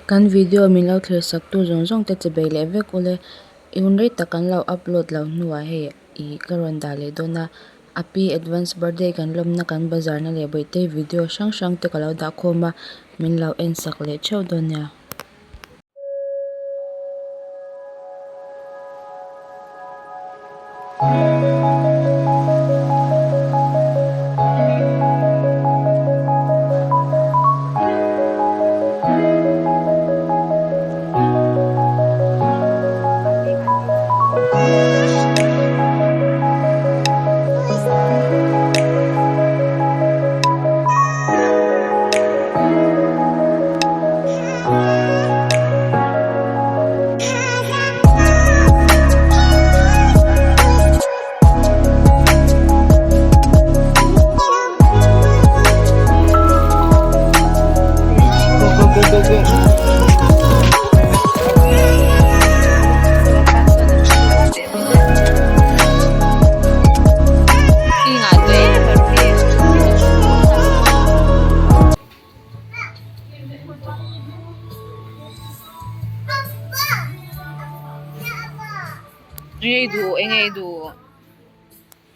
Kan video min lo thlir sak tu zong zong te chebe le ve ko le iun rei takan lo upload lo nuwa he I karon da le dona api advance birthday kan lawmna kan bazar na le Bawihtei video sang sang te kalo da khoma min lo en sak le cheu donya.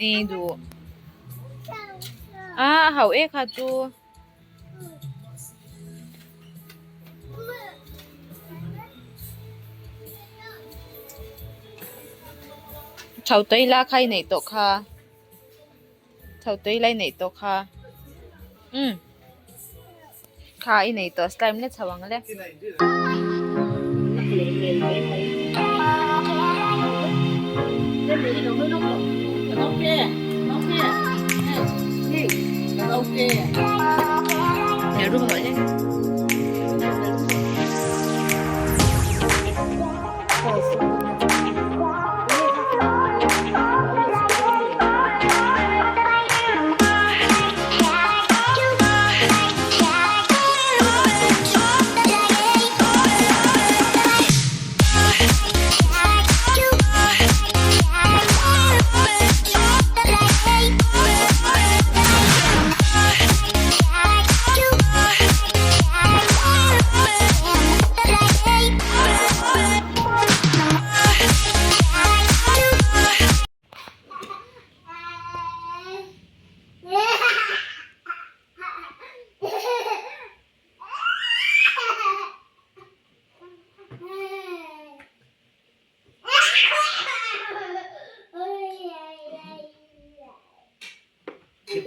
Engei du hậu ek ha chu chau tei la khai nei to kha chau tei lai nei to kha kha I nei to slime le chawang le Nhà rung rồi đấy.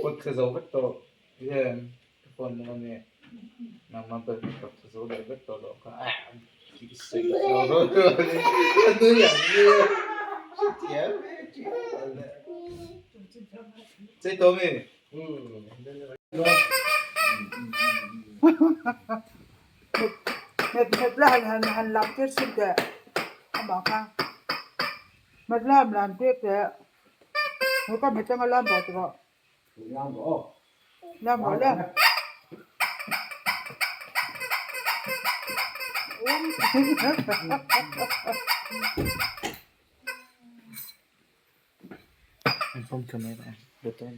Pot ke zo vet to ye phone mo ne mama pe pot ke zo le vet to lo ka ki se zo ro tu ya ni chia che to me Met la han lam ke sin ke ba ka met lam ke ke ko ka met nga lam ba to lam ba le phone camera betul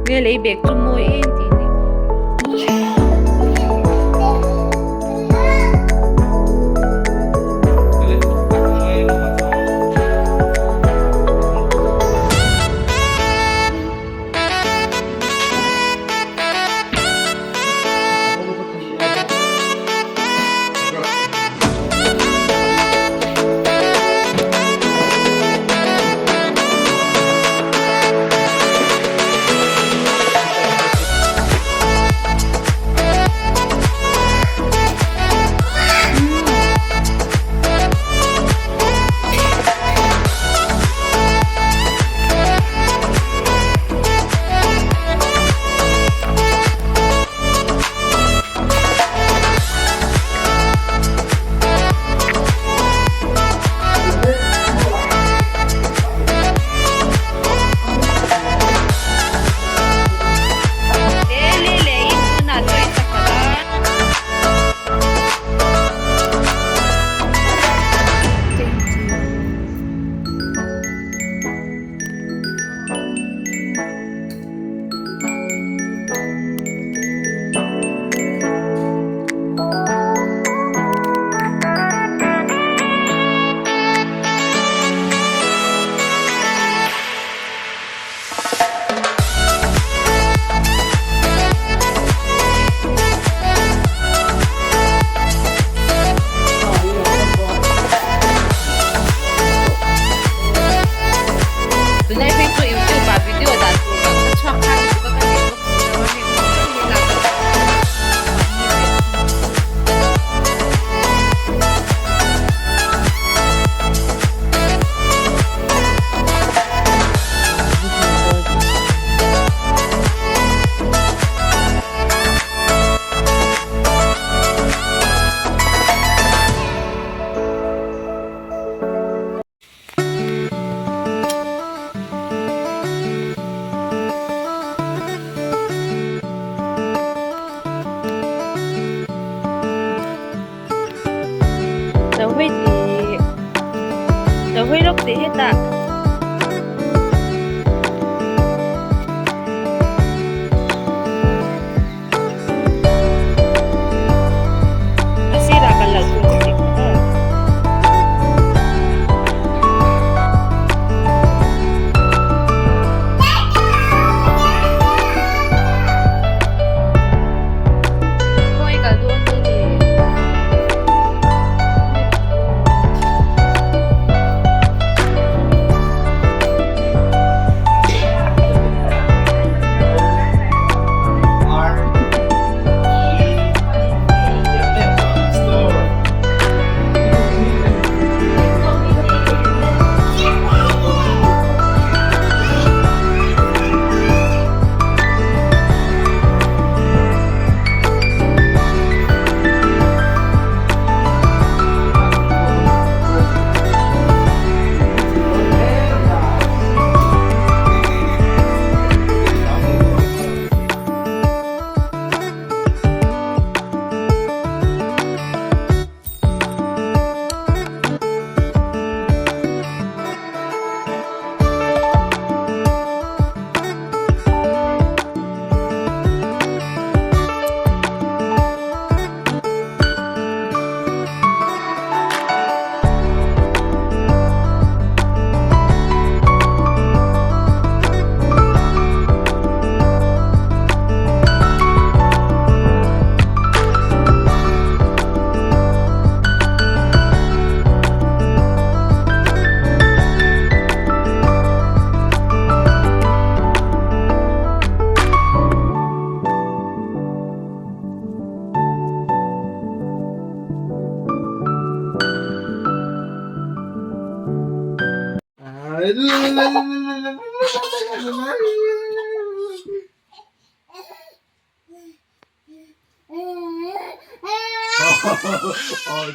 nghe lấy bẹt chung môi em thì đâu huy lúc gì hết ta nasira ka lang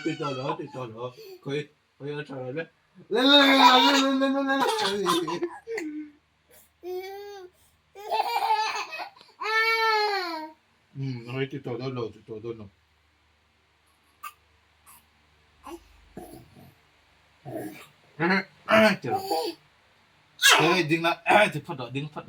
Tiệt trò đó, coi coi trò đấy. Nói tiệt trò đó rồi, tiệt trò đó rồi. Trời. Ơi, đừng là, thì phát đó, đừng phát.